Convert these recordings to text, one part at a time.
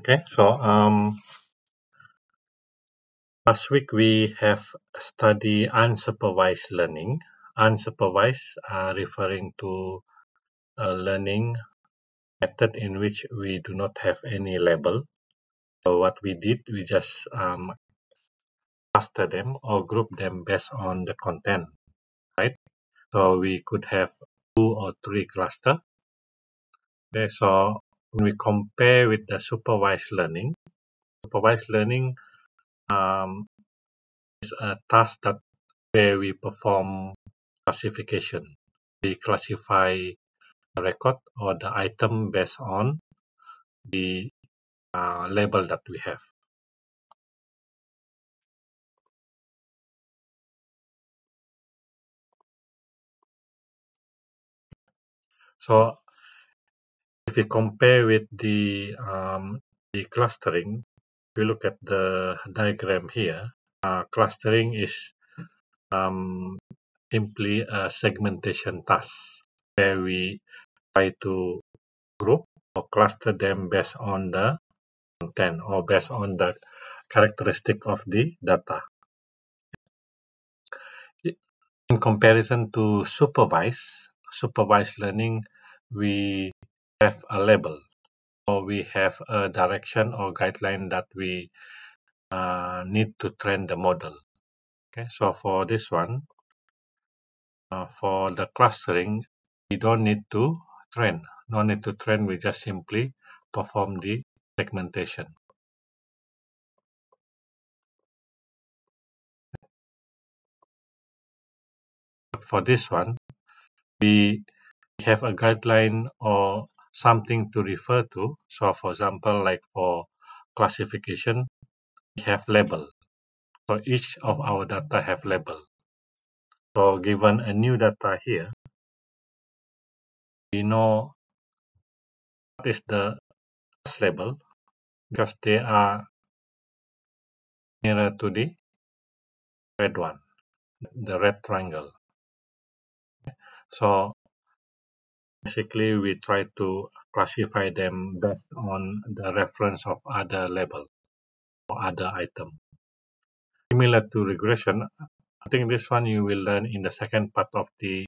Okay, so last week we have studied unsupervised learning. Unsupervised referring to a learning method in which we do not have any label. So what we did, we just cluster them or group them based on the content, right? So we could have 2 or 3 cluster. Okay, so when we compare with the supervised learning is a task that where we perform classification. We classify the record or the item based on the label that we have. So if we compare with the clustering, if we look at the diagram here, clustering is simply a segmentation task where we try to group or cluster them based on the content or based on the characteristic of the data. In comparison to supervised learning, we have a label or we have a direction or guideline that we need to train the model. Okay, so for this one, for the clustering, we don't need to train. No need to train, we just simply perform the segmentation. But for this one, we have a guideline or something to refer to. So for example, like for classification, we have label. So each of our data have label. So given a new data here, we know what is the first label because they are nearer to the red one, the red triangle. So basically, we try to classify them based on the reference of other label or other item. Similar to regression, I think this one you will learn in the second part of the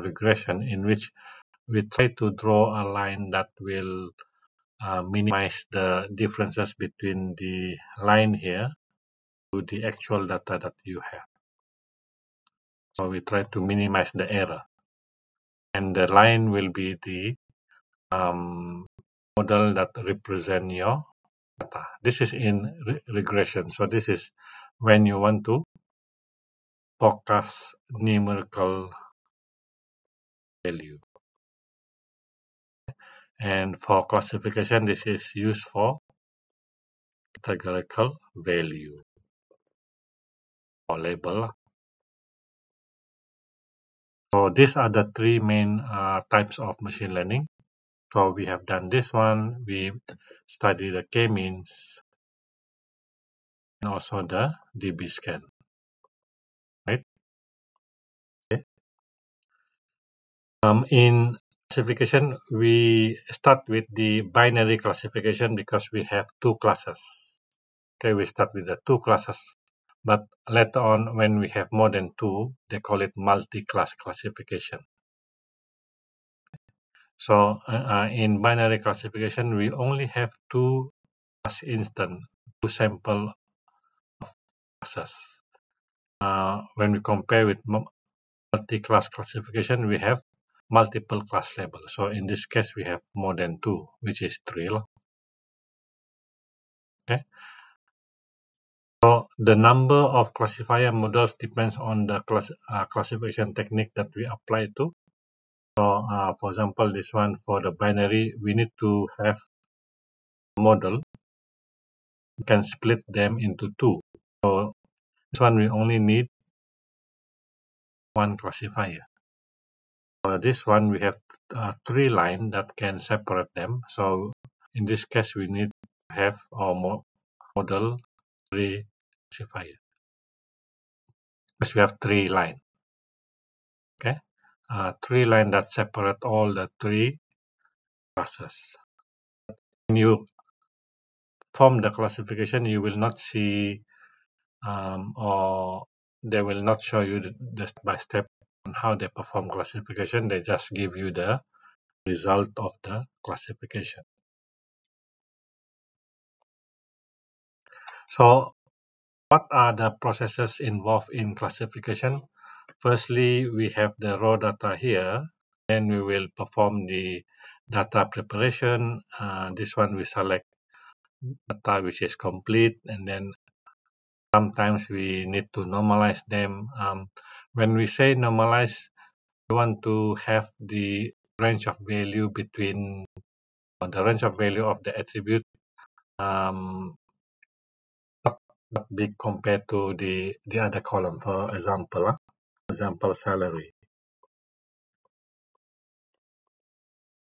regression, in which we try to draw a line that will minimize the differences between the line here to the actual data that you have. So we try to minimize the error. And the line will be the model that represent your data. This is in regression. So this is when you want to forecast numerical value. And for classification, this is used for categorical value or label. So these are the 3 main types of machine learning. So we have done this one. We study the k-means and also the DB scan. Right? Okay. In classification, we start with the binary classification because we have 2 classes. Okay, we start with the 2 classes. But later on, when we have more than 2, they call it multi-class classification. So in binary classification, we only have 2 class instance, 2 sample classes. When we compare with multi-class classification, we have multiple class label. So in this case, we have more than 2, which is 3. Okay. So the number of classifier models depends on the classification technique that we apply to. So for example, this one for the binary, we need to have a model. We can split them into 2. So this one we only need 1 classifier. For this one, we have 3 lines that can separate them. So in this case, we need to have our model 3 classifier because we have 3 lines. Okay, 3 lines that separate all the 3 classes. When you form the classification, you will not see or they will not show you the step by step on how they perform classification. They just give you the result of the classification. So what are the processes involved in classification? Firstly, we have the raw data here. Then we will perform the data preparation. This one we select data which is complete, and then sometimes we need to normalize them. When we say normalize, we want to have the range of value between the range of value of the attribute um, not big compared to the other column. For example, salary,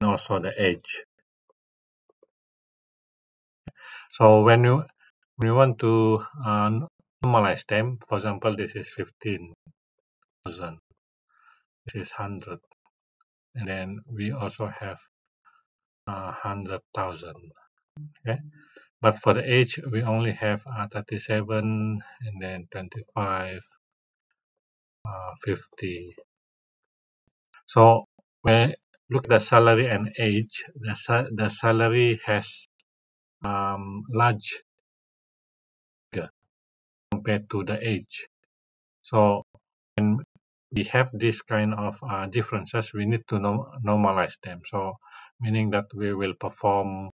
and also the age. So when you want to normalize them, for example, this is 15,000, this is 100, and then we also have 100,000. Okay, but for the age we only have 37, and then 25, 50. So when look at the salary and age, the salary has large figure compared to the age. So when we have this kind of differences, we need to normalize them. So meaning that we will perform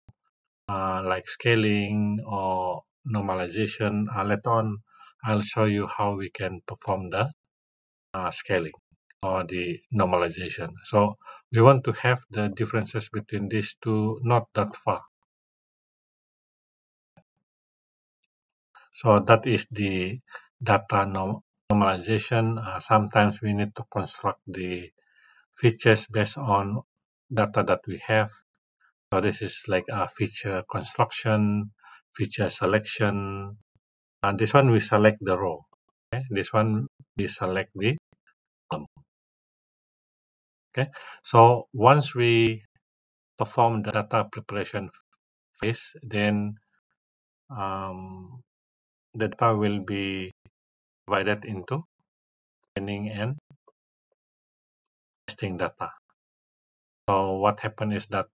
like scaling or normalization. Later on, I'll show you how we can perform the scaling or the normalization. So we want to have the differences between these two not that far. So that is the data normalization. Sometimes we need to construct the features based on data that we have. So this is like a feature construction, feature selection. And this one we select the row. Okay? This one we select the column. Okay. So once we perform the data preparation phase, then the data will be divided into training and testing data. So what happens is that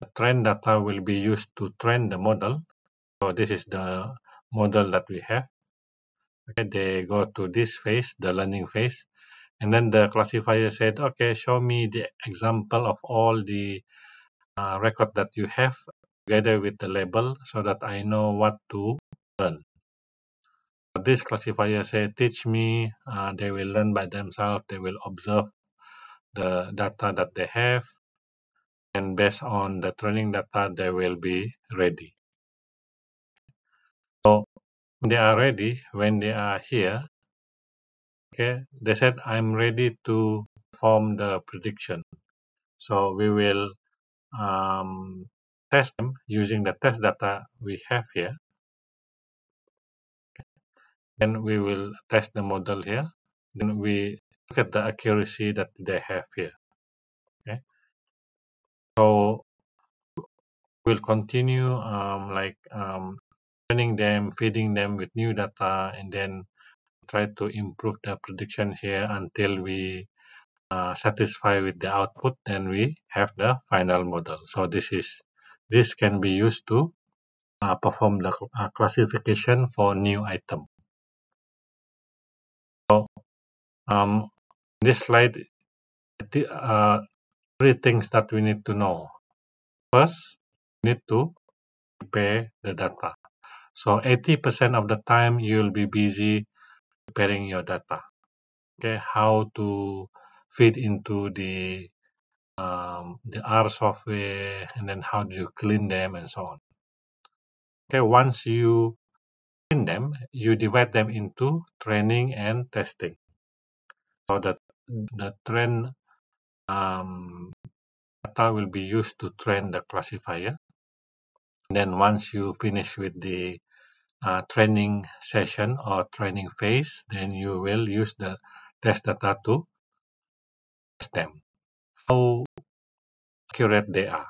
the train data will be used to train the model. So this is the model that we have. Okay, they go to this phase, the learning phase, and then the classifier said, okay, show me the example of all the record that you have together with the label so that I know what to learn. This classifier said, teach me. They will learn by themselves. They will observe the data that they have, and based on the training data, they will be ready. So when they are ready, when they are here, okay, they said, I'm ready to form the prediction. So we will test them using the test data we have here. Then we will test the model here. Then we look at the accuracy that they have here. Okay. So we'll continue training them, feeding them with new data, and then try to improve the prediction here until we satisfy with the output. Then we have the final model. So this can be used to perform the classification for new item. So this slide, three things that we need to know. First, we need to prepare the data. So 80% of the time you'll be busy preparing your data. Okay, how to feed into the R software, and then how do you clean them and so on. Okay, once you clean them, you divide them into training and testing. So that the train data will be used to train the classifier. And then once you finish with the training session or training phase, then you will use the test data to test them, how accurate they are.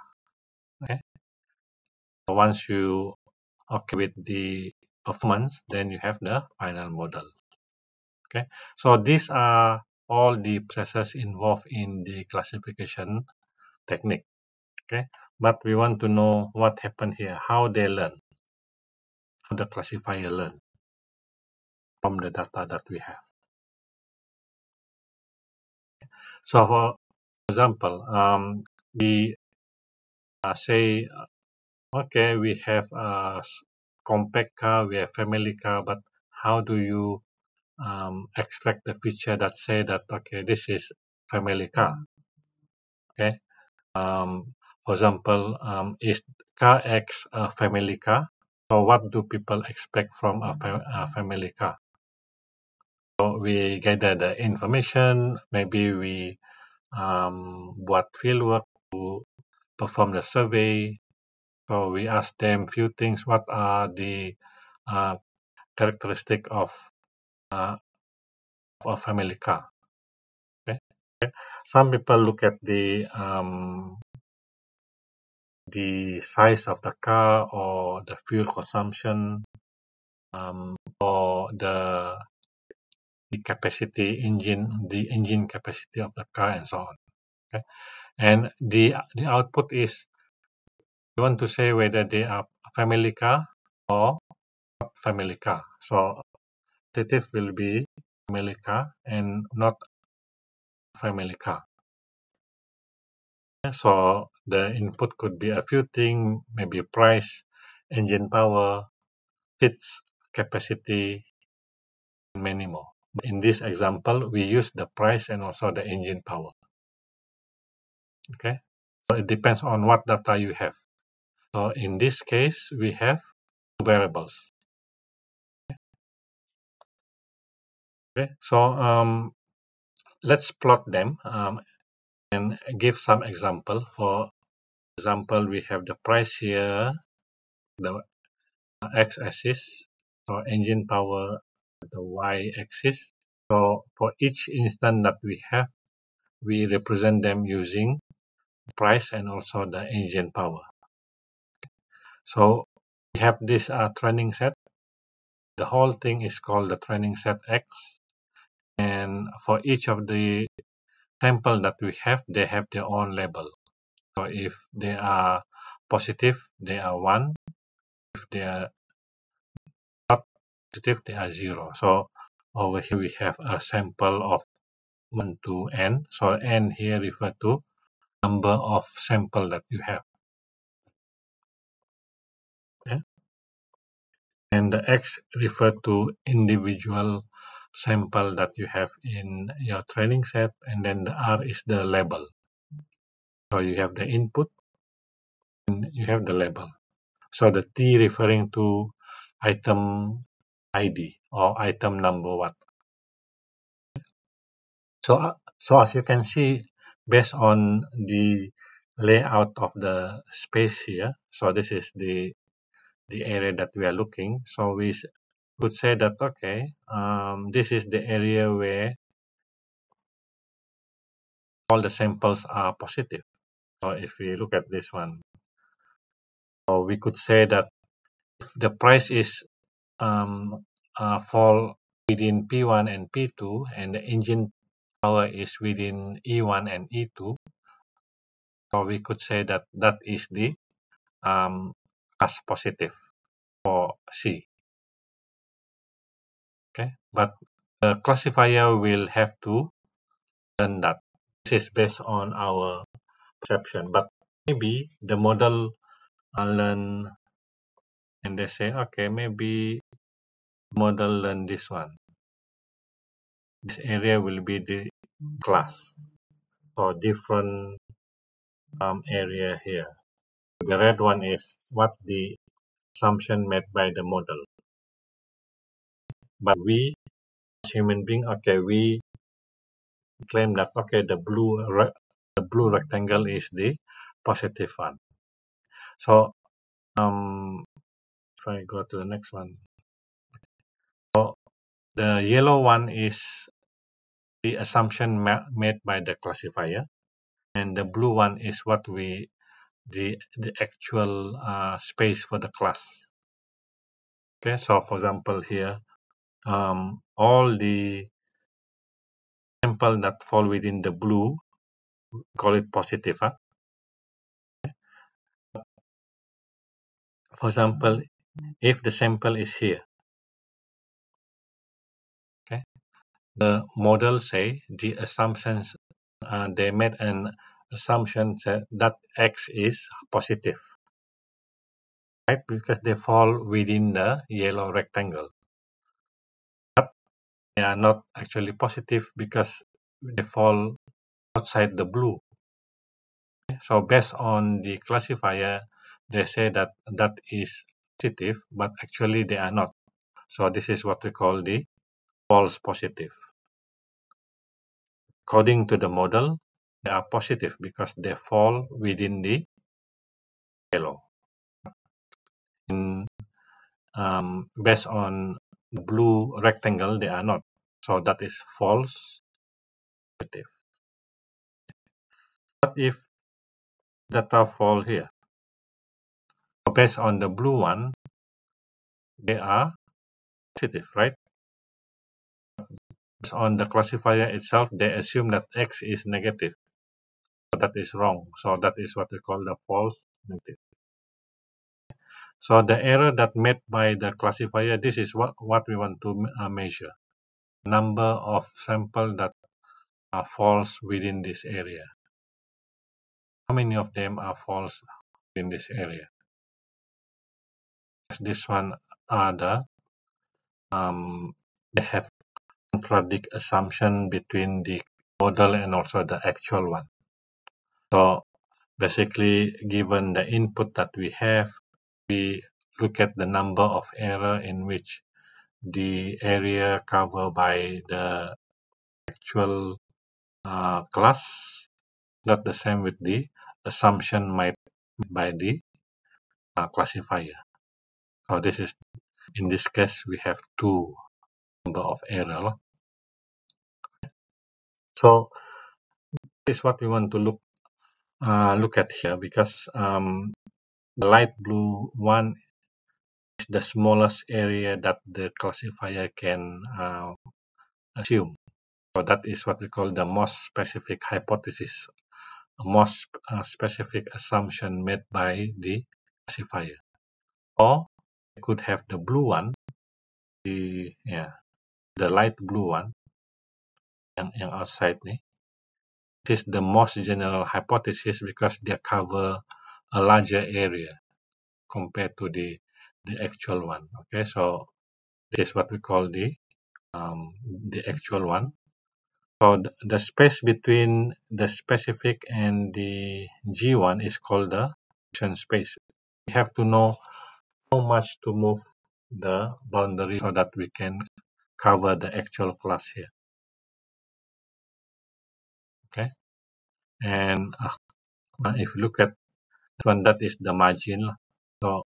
Once you okay with the performance, then you have the final model. Okay, so these are all the processes involved in the classification technique. Okay, but we want to know what happened here, how they learn, how the classifier learn from the data that we have. So for example, we say, okay, we have a compact car, we have family car, but how do you extract the feature that say that, okay, this is family car? Okay. For example, is car X a family car? So what do people expect from a family car? So we gather the information, maybe we buat fieldwork to perform the survey. So we ask them few things. What are the uh, characteristic of a family car? Okay. Some people look at the size of the car or the fuel consumption, or the capacity the engine capacity of the car and so on. Okay. And the output is we want to say whether they are family car or not family car. So positive will be family car and not family car. So the input could be a few things, maybe price, engine power, seats capacity, and many more. In this example, we use the price and also the engine power. Okay, so it depends on what data you have. So in this case, we have two variables. Okay, so let's plot them and give some example. For example, we have the price here, the x-axis, so engine power, the y-axis. So for each instant that we have, we represent them using price and also the engine power. So we have this training set. The whole thing is called the training set X. And for each of the sample that we have, they have their own label. So if they are positive, they are 1. If they are not positive, they are 0. So over here we have a sample of 1 to n. So n here refer to number of sample that you have. Okay? And the X refer to individual sample that you have in your training set, and then the R is the label. So you have the input and you have the label. So the T referring to item ID or item number what. So as you can see, based on the layout of the space here, so this is the area that we are looking. So we could say that, okay, this is the area where all the samples are positive. So if we look at this one, so we could say that if the price is fall within P1 and P2, and the engine power is within E1 and E2, so we could say that that is the as positive for C. Okay, but the classifier will have to learn that. This is based on our perception, but maybe the model learn and they say, okay, maybe model learn this one. This area will be the class or different area here. The red one is what the assumption made by the model. But we, as human being, okay, we claim that, okay, the blue rectangle is the positive one. So if I go to the next one, so the yellow one is the assumption made by the classifier, and the blue one is what we the actual space for the class. Okay, so for example here, all the sample that fall within the blue, call it positive. Huh? For example, if the sample is here, okay, the model say the assumptions they made an assumption that X is positive, right? Because they fall within the yellow rectangle. But they are not actually positive because they fall outside the blue. So based on the classifier, they say that that is positive, but actually they are not. So this is what we call the false positive. According to the model, they are positive because they fall within the yellow. In, based on the blue rectangle, they are not. So that is false positive. What if data fall here? So based on the blue one, they are positive, right? Based on the classifier itself, they assume that X is negative. So that is wrong. So that is what we call the false negative. So the error that made by the classifier, this is what we want to measure. Number of sample that falls within this area. How many of them are false in this area? This one are they have contradict assumption between the model and also the actual one. So basically, given the input that we have, we look at the number of error in which the area covered by the actual class, not the same with the assumption made by the classifier. So this is, in this case, we have two number of error. So this is what we want to look at here, because the light blue one is the smallest area that the classifier can assume. So that is what we call the most specific hypothesis, most specific assumption made by the classifier. Or we could have the blue one, the light blue one, yang outside nih. It is the most general hypothesis because they cover a larger area compared to the actual one. Okay, so this is what we call the actual one. So the space between the specific and the G1 is called the function space. We have to know how much to move the boundary so that we can cover the actual class here. Okay, and if you look at this one, that is the margin. So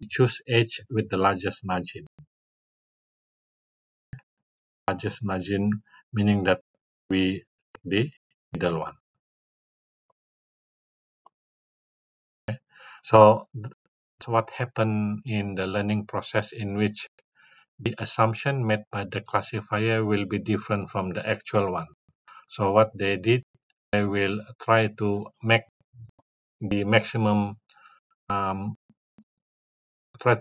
choose edge with the largest margin. Largest margin meaning that we the middle one. Okay? So what happened in the learning process in which the assumption made by the classifier will be different from the actual one. So what they did, they will try to make the maximum, try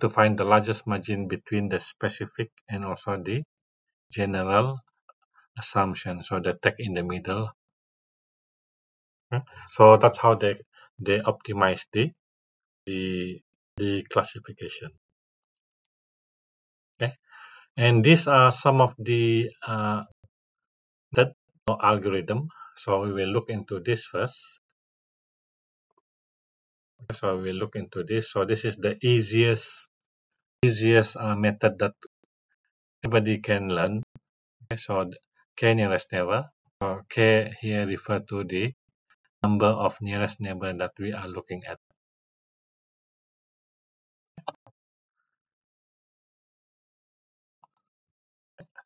to find the largest margin between the specific and also the general assumption. So they take in the middle. Okay? So that's how they optimize the classification. Okay, and these are some of the that algorithm. So we will look into this first. So we will look into this. So this is the easiest method that everybody can learn. Okay, so k nearest neighbor. So k here refer to the number of nearest neighbor that we are looking at.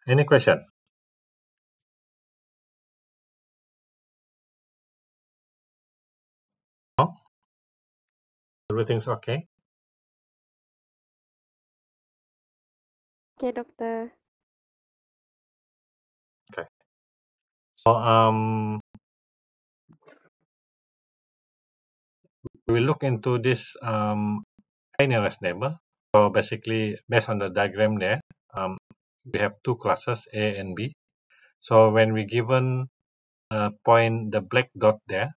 Any question? Everything's okay? Okay, dokter. Okay. So we will look into this nearest neighbor. So basically, based on the diagram there, we have two classes A and B. So when we given point the black dot there,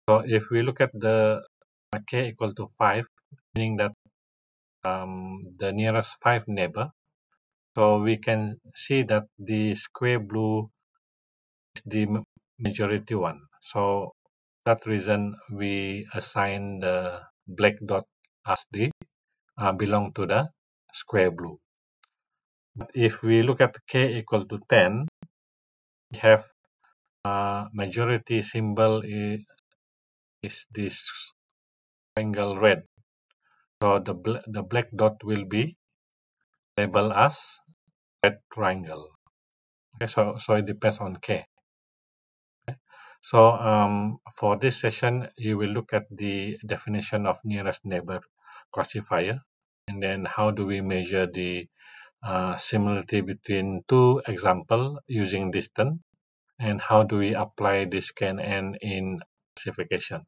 so if we look at the k equal to 5, meaning that the nearest 5 neighbor, so we can see that the square blue is the majority one. So that reason we assign the black dot as the belong to the square blue. But if we look at k equal to 10, we have majority symbol is this triangle red. So the black dot will be labeled as red triangle. Okay, so it depends on k. So for this session, you will look at the definition of nearest neighbor classifier, and then how do we measure the similarity between two examples using distance, and how do we apply this KNN in classification.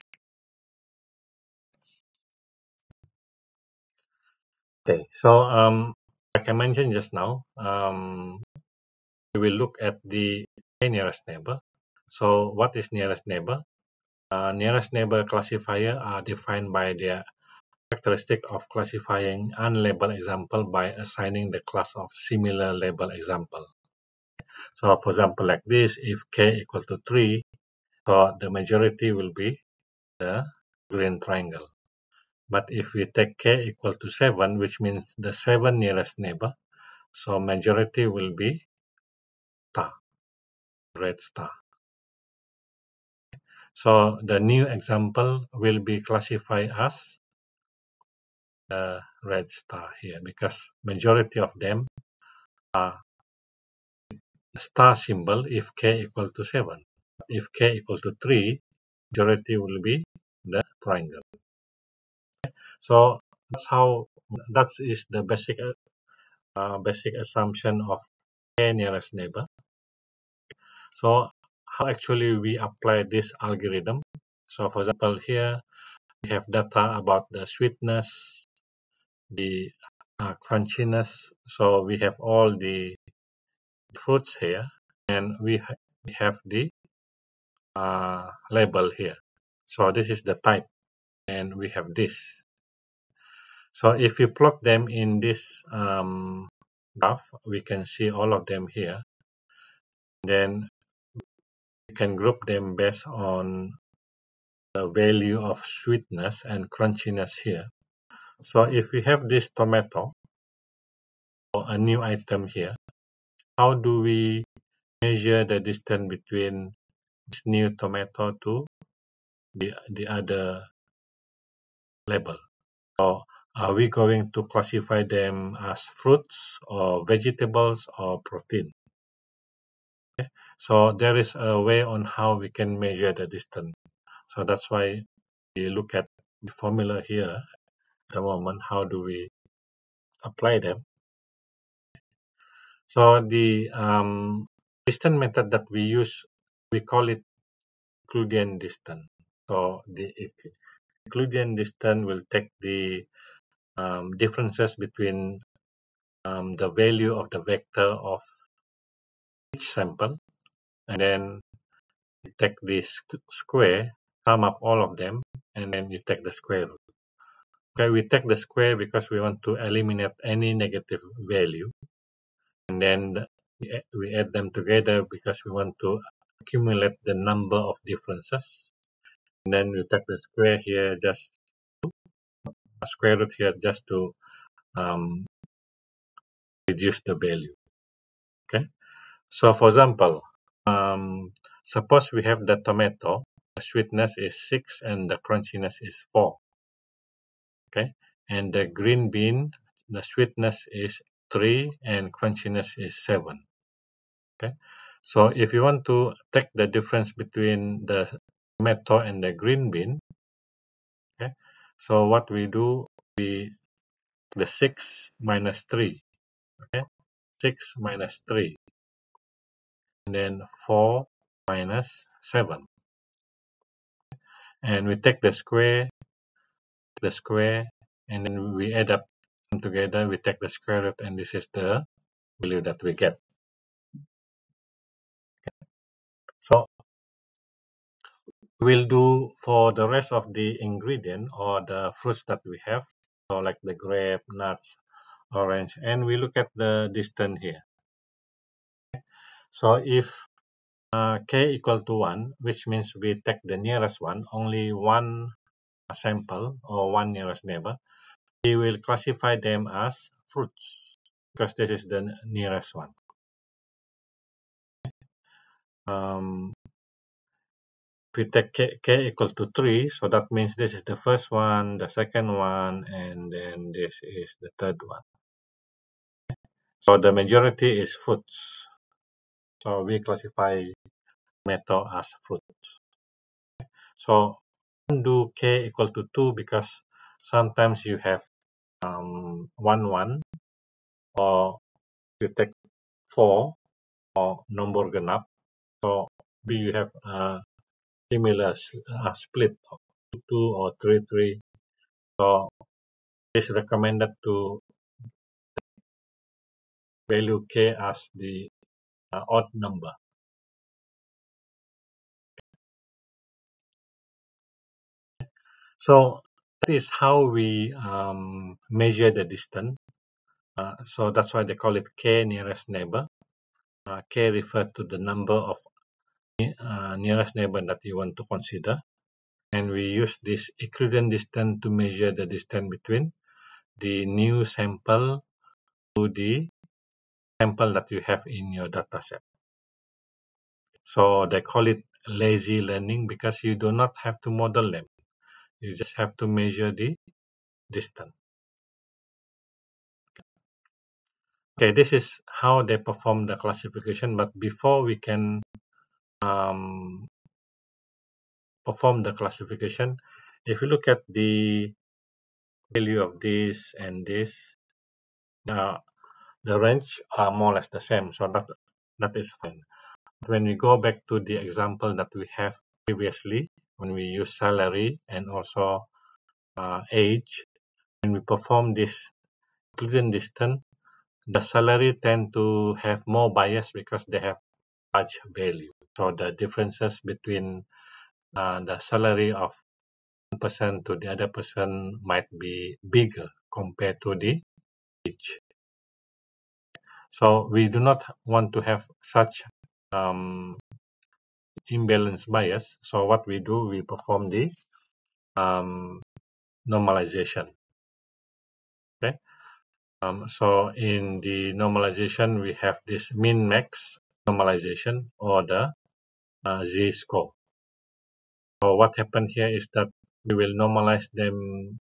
Okay, so like I mentioned just now, we will look at the nearest neighbor. So what is nearest neighbor? Nearest neighbor classifier are defined by their characteristic of classifying unlabeled example by assigning the class of similar label example. So for example, like this, if k equal to 3, so the majority will be the green triangle. But if we take k equal to 7, which means the 7 nearest neighbor, so majority will be star, red star. So the new example will be classified as the red star here because majority of them are star symbol if k equal to 7. If k equal to 3, majority will be the triangle. So that is the basic assumption of k nearest neighbor. So how actually we apply this algorithm? So for example, here we have data about the sweetness, the crunchiness. So we have all the fruits here, and we have the label here. So this is the type, and we have this. So if we plot them in this graph, we can see all of them here. Then we can group them based on the value of sweetness and crunchiness here. So if we have this tomato, or a new item here, how do we measure the distance between this new tomato to the other label? So are we going to classify them as fruits or vegetables or protein? Okay. So there is a way on how we can measure the distance. So that's why we look at the formula here at the moment. How do we apply them? So the distance method that we use, we call it Euclidean distance. So the Euclidean distance will take the differences between the value of the vector of each sample, and then you take this square, sum up all of them, and then you take the square root. Okay, we take the square because we want to eliminate any negative value, and then we add them together because we want to accumulate the number of differences. And then we take the square here, just a square root here, just to um, reduce the value. Okay. So for example, suppose we have the tomato, the sweetness is 6 and the crunchiness is 4. Okay. And the green bean, the sweetness is 3 and crunchiness is 7. Okay. So if you want to take the difference between the tomato and the green bean, okay, So what we do, we the 6 minus 3, okay? 6 minus 3, and then 4 minus 7. And we take the square, and then we add up together, we take the square root, and this is the value that we get. So we'll do for the rest of the ingredient or the fruits that we have, so like the grape, nuts, orange, and we look at the distance here. So if k equal to 1, which means we take the nearest one, only one sample or one nearest neighbor, we will classify them as fruits because this is the nearest one. If we take k equal to 3, so that means this is the first one, the second one, and then this is the third one. So the majority is fruits. So we classify tomato as fruits. So do k equal to 2 because sometimes you have 1, or you take 4 or number genap. So you have a similar split of 2 or 3, 3. So it's recommended to value k as the odd number. So that is how we measure the distance. So that's why they call it k nearest neighbor. K refers to the number of nearest neighbor that you want to consider. And we use this equivalent distance to measure the distance between the new sample to the sample that you have in your data set. So they call it lazy learning because you do not have to model them. You just have to measure the distance. Okay, this is how they perform the classification. But before we can perform the classification, if you look at the value of this and this, the range are more or less the same. So that is fine. When we go back to the example that we have previously, when we use salary and also age, when we perform this equivalent distance, the salary tend to have more bias because they have large value. So the differences between the salary of one person to the other person might be bigger compared to the age. So we do not want to have such imbalance bias. So what we do, we perform the normalization. Okay. So in the normalization, we have this min-max normalization or the z-score. So what happened here is that we will normalize them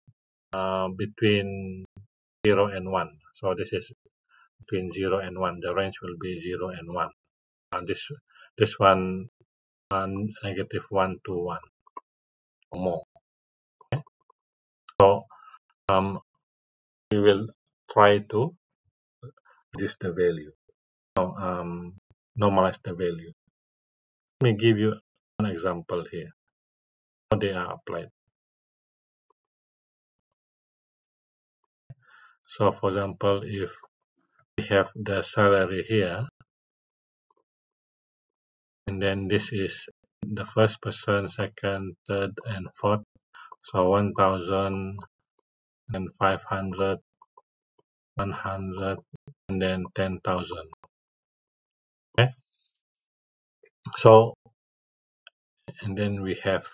between 0 and 1. So this is between 0 and 1. The range will be 0 and 1. And this one negative 1 to 1 or more. Okay? So we will try to reduce the value, normalize the value. Let me give you an example here. How they are applied. So for example, if we have the salary here, and then this is the first person, second, third, and fourth. So 1,000 and 500, 100, and then 10,000. Okay. So, and then we have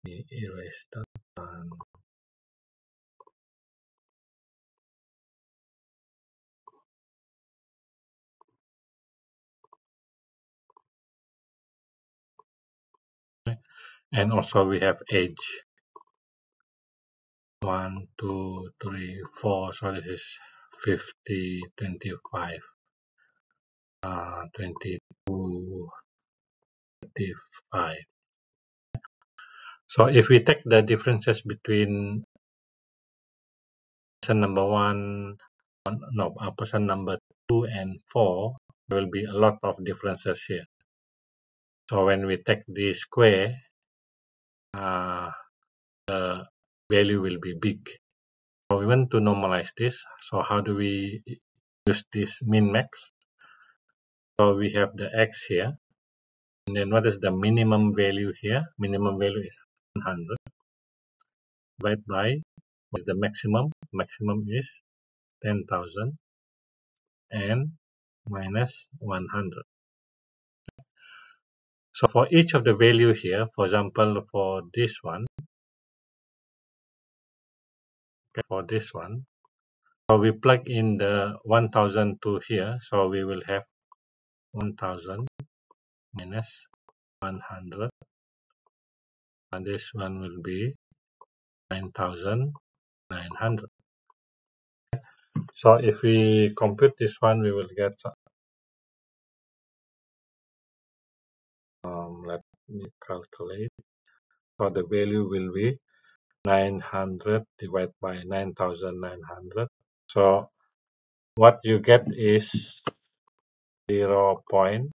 the erase that one. And also we have age. 1, 2, 3, 4. So this is 50, 25, 22, 35. So if we take the differences between person number person number 2 and 4, there will be a lot of differences here. So when we take the square, the value will be big. So we want to normalize this. So how do we use this min max? So we have the x here. And then what is the minimum value here? Minimum value is 100. Divided by what is the maximum? Maximum is 10,000 and minus 100. So for each of the value here, for example, for this one, so we plug in the 1000 to here, so we will have 1000 minus 100, and this one will be 9900. So if we compute this one, we will get, let me calculate. So the value will be 900 divided by 9900. So what you get is 0.09.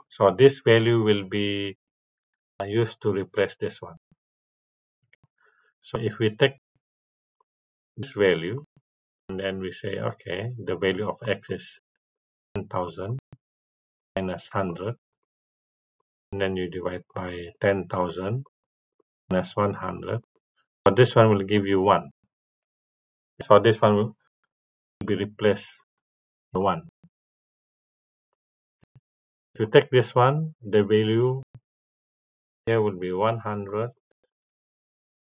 So this value will be used to replace this one. So if we take this value and then we say, okay, the value of x is 10,000 minus 100, and then you divide by 10,000 minus 100. So this one will give you 1. So this one will be replaced by 1. If you take this one, the value here will be 100.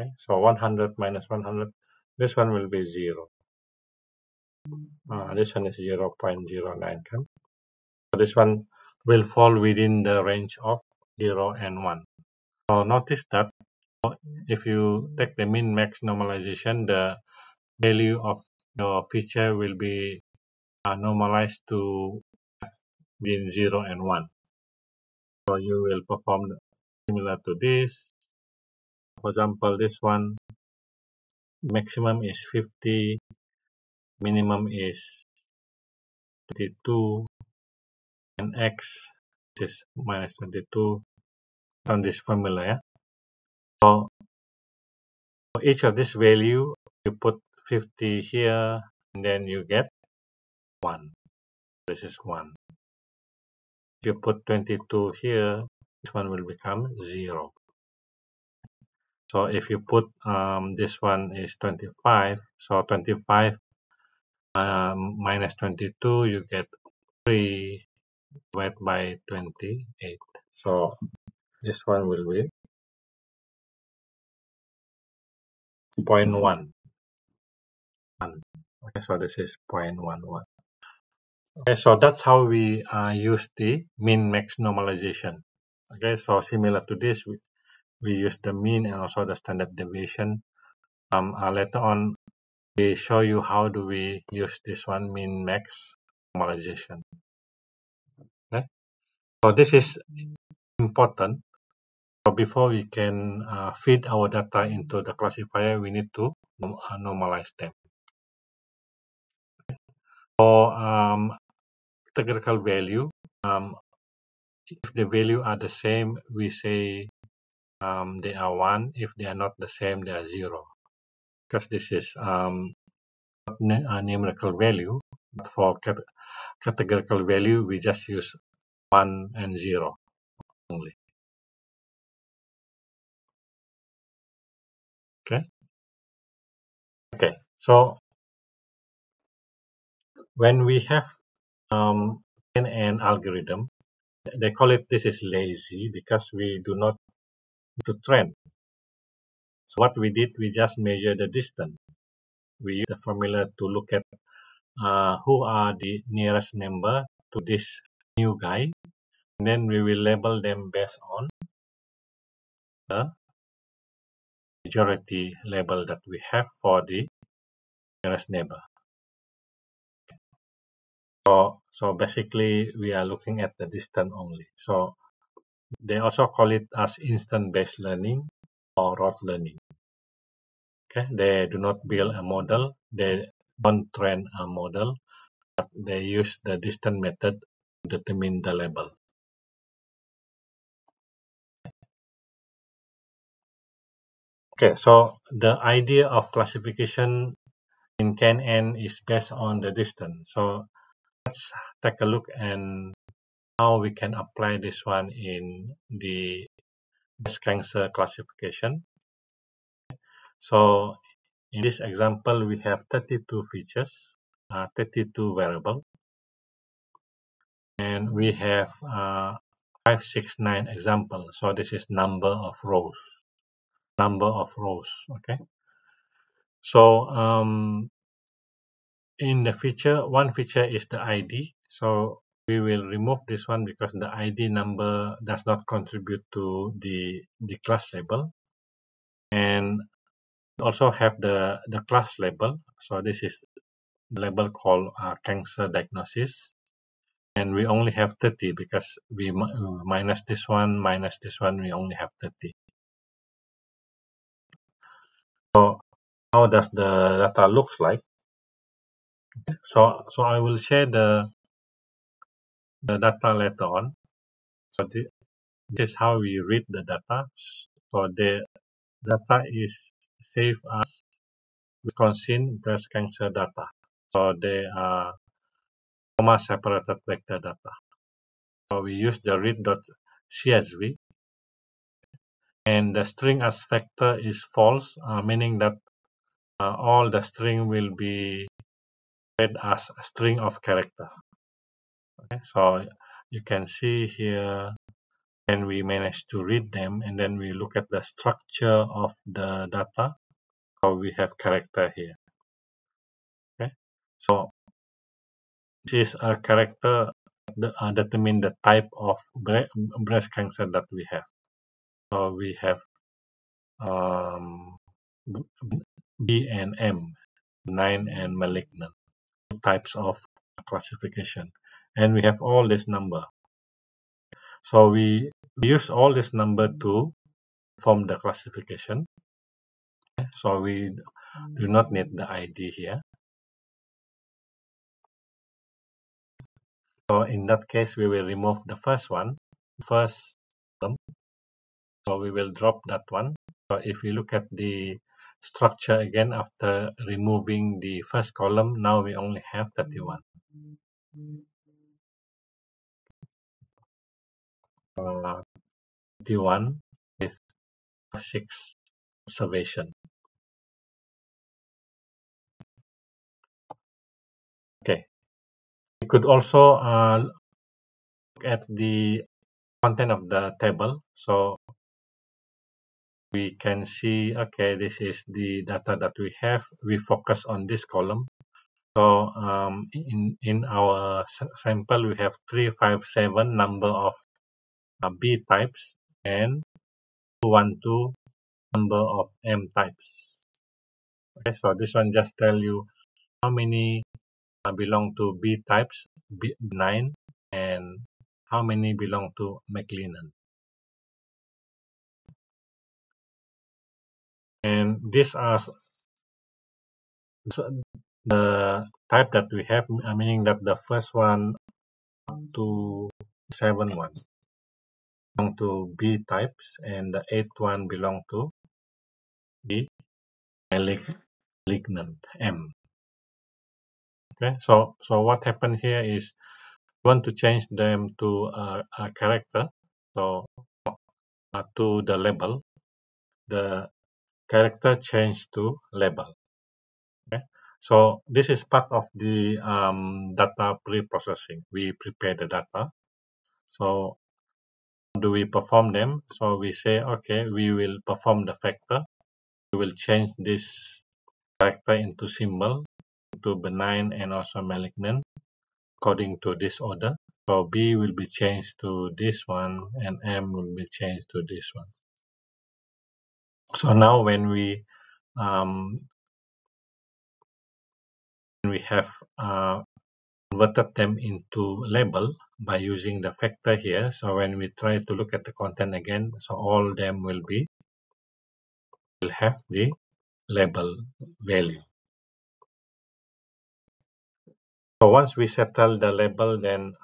Okay? So 100 minus 100, this one will be 0. This one is 0.09. So this one will fall within the range of 0 and 1. So notice that if you take the min-max normalization, the value of your feature will be normalized to between 0 and 1. So you will perform similar to this. For example, this one, maximum is 50, minimum is 22, and x is minus 22 on this formula. Yeah? So for each of this value, you put 50 here, and then you get 1. This is 1. If you put 22 here, this one will become 0. So if you put this one is 25, so 25 minus 22, you get 3 divided by 28. So this one will be 0.11. Okay, so this is 0.11. Okay, so that's how we use the min-max normalization. Okay, so similar to this, we use the mean and also the standard deviation. Later on, we show you how do we use this one min-max normalization. Okay, so this is important. So before we can feed our data into the classifier, we need to normalize them. For categorical value, if the value are the same, we say they are 1. If they are not the same, they are 0. Because this is not a numerical value. But for categorical value, we just use 1 and 0 only. Okay. So when we have an algorithm, they call it this is lazy because we do not to train. So what we did, we just measure the distance. We use the formula to look at who are the nearest member to this new guy. And then we will label them based on the majority label that we have for the nearest neighbor. So basically we are looking at the distance only. So They also call it as instant-based learning or rote learning. Okay, they do not build a model, they don't train a model, but they use the distance method to determine the label. Okay, so the idea of classification in KNN is based on the distance. So let's take a look and how we can apply this one in the breast cancer classification. So in this example, we have 32 features, 32 variables, and we have 569 examples. So this is number of rows, okay? So in the feature, one feature is the ID. So we will remove this one because the ID number does not contribute to the class label. And also have the class label. So this is the label called cancer diagnosis. And we only have 30 because we minus this one, we only have 30. So how does the data looks like? So I will share the data later on. So this is how we read the data. So the data is saved as Wisconsin breast cancer data. So they are comma separated vector data. So we use the read.csv, and the string as vector is false, meaning that all the string will be read as a string of character. Okay, so you can see here when we manage to read them, and then we look at the structure of the data, how we have character here. Okay, so this is a character that determine the type of breast cancer that we have. So we have B and M, benign and malignant, types of classification, and we have all this number. So we use all this number to form the classification. So we do not need the ID here. So in that case, we will remove the first one, first column. So we will drop that one. So if we look at the structure again after removing the first column, now we only have 31. 31 is 6 observation. Okay. We could also look at the content of the table. So we can see, okay, this is the data that we have. We focus on this column. So in our sample, we have 357 number of B types and 212 number of M types. Okay, so this one just tell you how many belong to B types, benign, and how many belong to malignant. And these are the type that we have, meaning that the first one to 7 1 belong to B types, and the 8th one belong to the malignant M. Okay, so what happened here is we want to change them to a character. So to the label, the character change to label. Okay, so this is part of the data pre-processing. We prepare the data. So do we perform them? So we say, okay, we will perform the factor. We will change this character into symbol, into benign and also malignant according to this order. So B will be changed to this one and M will be changed to this one. So now when we have converted them into label, by using the factor here. So when we try to look at the content again, so all them will have the label value. So once we settle the label, then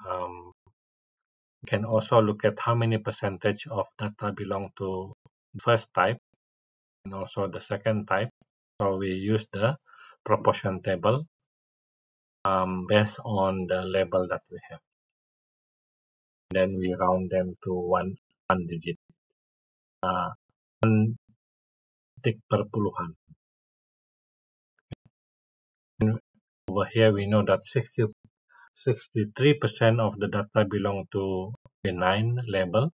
we can also look at how many percentage of data belong to the first type and also the second type. So we use the proportion table based on the label that we have. Then we round them to one digit. Tick per puluhan. And over here, we know that 63% of the data belong to benign label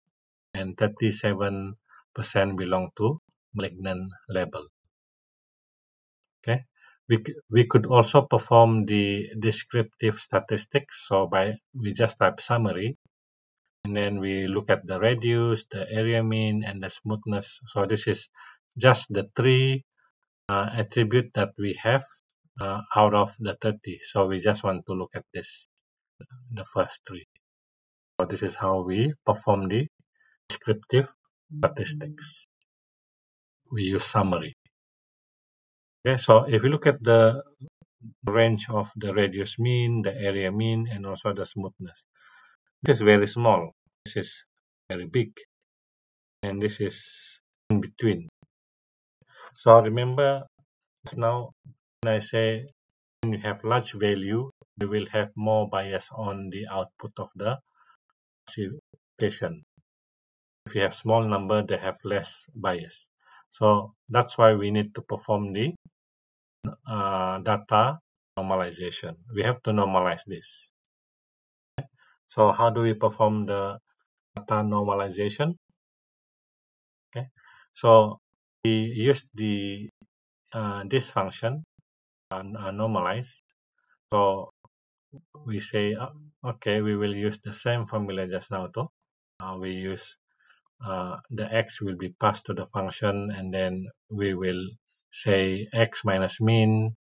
and 37% belong to malignant label. Okay, we could also perform the descriptive statistics. So we just type summary, and then we look at the radius, the area mean, and the smoothness. So this is just the three attribute that we have out of the 30. So we just want to look at the first three. So this is how we perform the descriptive statistics. We use summary. Okay, so if you look at the range of the radius mean, the area mean, and also the smoothness, this is very small. This is very big, and this is in between. So remember, now when I say when you have large value, you will have more bias on the output of the classification. If you have small number, they have less bias. So that's why we need to perform the data normalization. We have to normalize this. So how do we perform the data normalization? Okay, so we use this function normalize. So we say, okay, we will use the same formula just now too. We use the x will be passed to the function, and then we will say x minus mean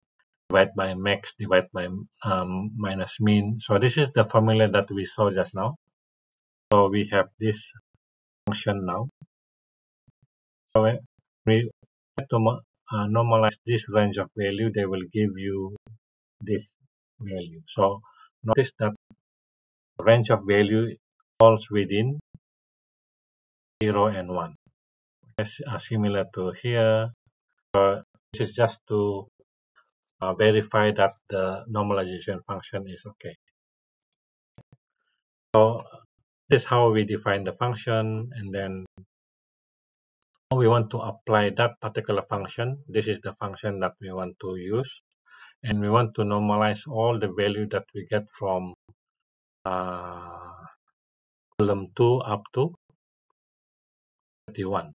divided by max divided by minus mean. So this is the formula that we saw just now. So we have this function now. So when we have to normalize this range of value, they will give you this value. So notice that the range of value falls within 0 and 1. It's similar to here. This is just to verify that the normalization function is okay. So this is how we define the function, and then we want to apply that particular function. This is the function that we want to use, and we want to normalize all the value that we get from column 2 up to 31.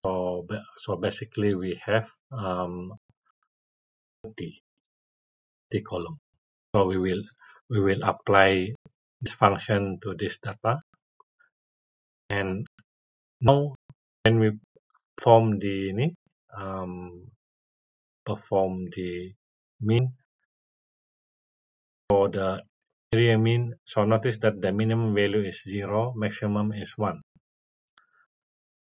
So basically we have 30 column. So we will apply this function to this data, and now when we perform the mean for the area mean. So notice that the minimum value is 0, maximum is 1.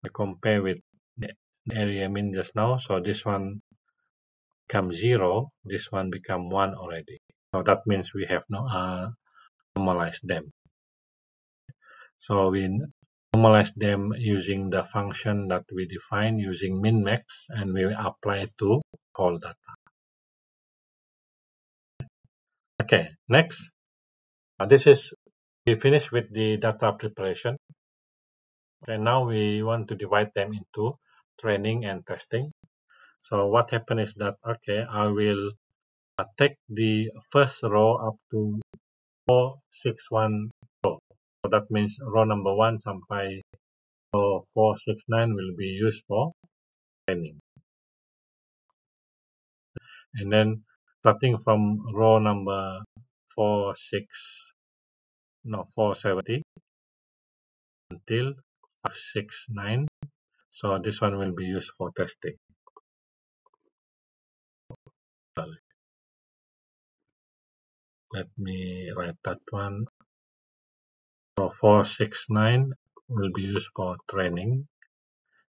We compare with the area mean just now. So this one becomes 0, this one become 1 already. So that means we have normalized them. So we normalize them using the function that we define using min max, and we apply to all data. Okay, next. We finished with the data preparation. Okay, now we want to divide them into training and testing. So what happened is that, okay, I will take the first row up to 461 row. So that means row number 1 sampai row 469 will be used for training. And then starting from row number 470 until 569. So this one will be used for testing. Sorry. Let me write that one. So 469 will be used for training,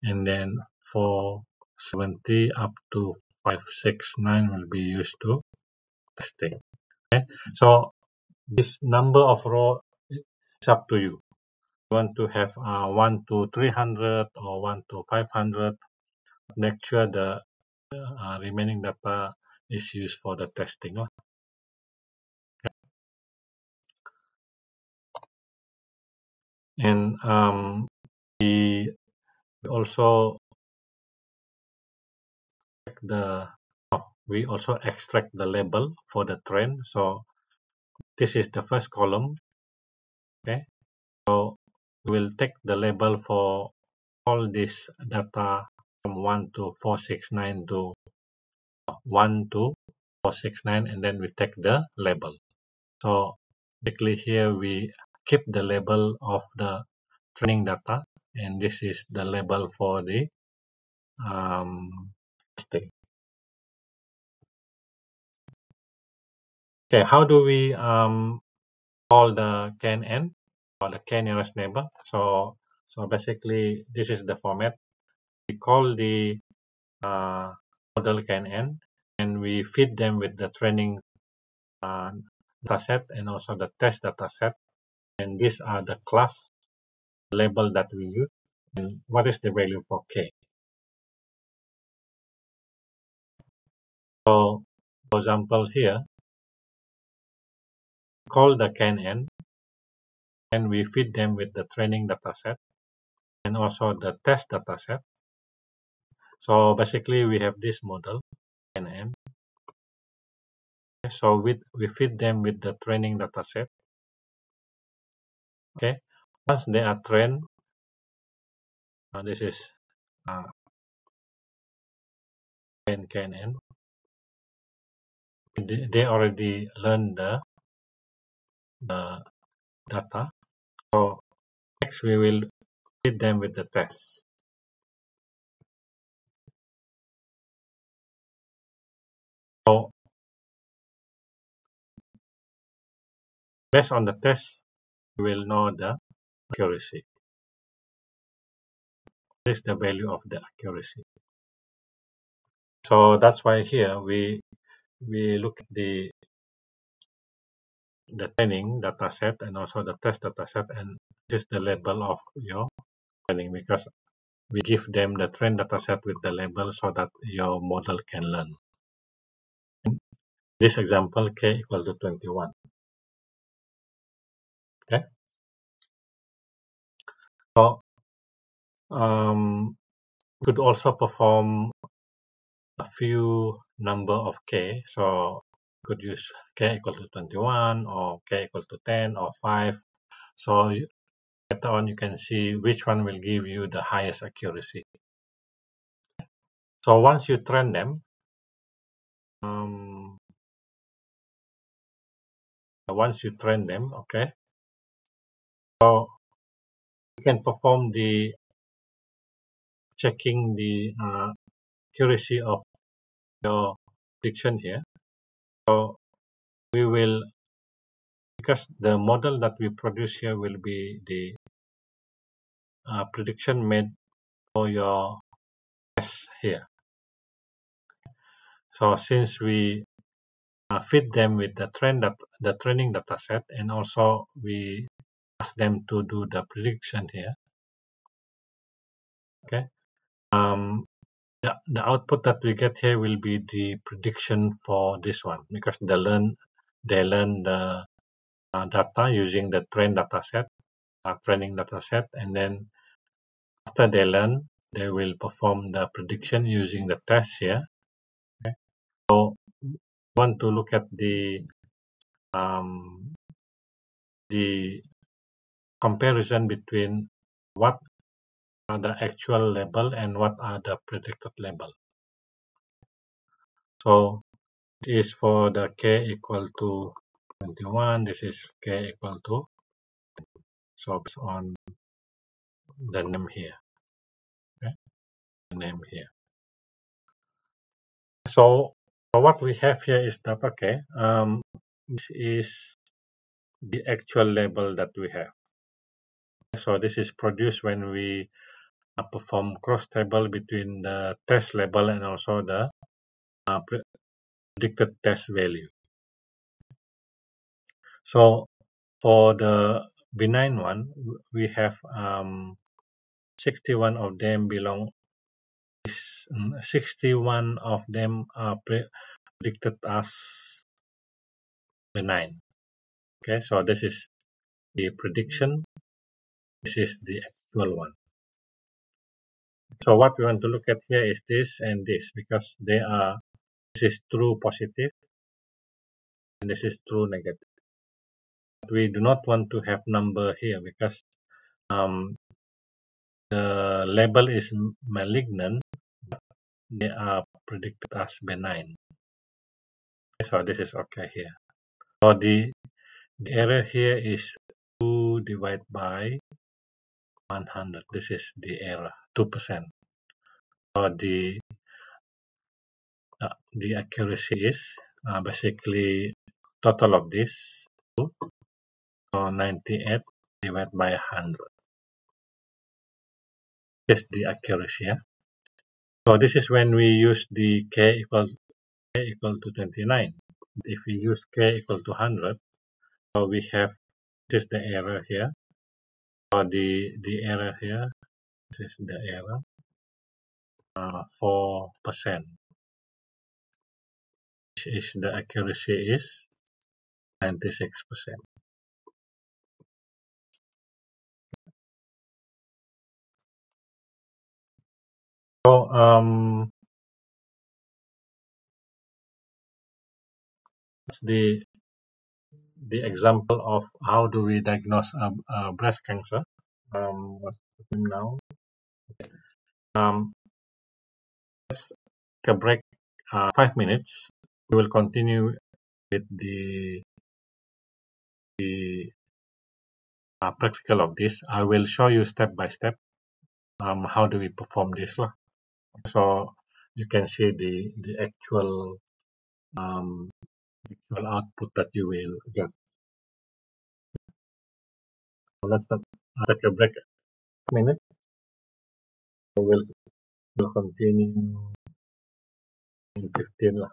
and then 470 up to 569 will be used to testing. Okay, so this number of row is up to you. You want to have 1 to 300 or 1 to 500. Make sure the remaining data is used for the testing. And we also the we also extract the label for the train. So this is the first column. Okay, so we will take the label for all this data from 1 to 469 to 1 to 469, and then we take the label. So basically here we keep the label of the training data, and this is the label for the testing. Okay, how do we call the KNN or the K nearest neighbor? So basically this is the format. We call the model KNN, and we feed them with the training dataset and also the test dataset. And these are the class label that we use. And what is the value for K? So for example here, call the KNN, and we feed them with the training dataset and also the test dataset. So basically we have this model KNN. So we feed them with the training dataset. Okay, once they are trained, this is KNN. They already learned the data. So next we will feed them with the test. So based on the test, we will know the accuracy. This is the value of the accuracy. So that's why here we look at the training dataset and also the test dataset, and this is the label of your training, because we give them the train dataset with the label so that your model can learn. In this example, k equal to 21. Okay. So we could also perform a few number of k. So we could use k equal to 21 or k equal to 10 or 5. So later on you can see which one will give you the highest accuracy. So once you train them, okay, so you can perform the checking the accuracy of your prediction here. So we will, because the model that we produce here will be the prediction made for your test here. So since we feed them with the training data set, and also we ask them to do the prediction here. Okay. The output that we get here will be the prediction for this one, because they learn the data using the training data set, and then after they learn, they will perform the prediction using the test here. Okay. So we want to look at the comparison between what are the actual label and what are the predicted label. So this is for the k equal to 21. This is k equal to, so based on the name here. Okay, the name here. So what we have here is that, okay, this is the actual label that we have. So this is produced when we perform cross-table between the test label and also the predicted test value. So for the benign one, we have 61 of them 61 of them are predicted as benign. Okay, so this is the prediction. This is the actual one. So what we want to look at here is this and this because this is true positive and this is true negative. But we do not want to have number here because um, the label is malignant. They are predicted as benign. So this is okay here. So the error here is 2 divided by 100. This is the error, 2%. So the accuracy is basically total of this, 2, so 98 divided by 100. This is the accuracy. Yeah? So this is when we use the k equal to 29. If we use k equal to 100, so we have this is the error here. So the error here, this is the error, 4%. Is the accuracy is 96%. So that's the example of how do we diagnose breast cancer. What's the time now? Let's take a break, 5 minutes. We will continue with the practical of this. I will show you step by step how do we perform this lah. So you can see the actual output that you will get. So let's take a break, 5 minutes. We'll continue in 15 lah.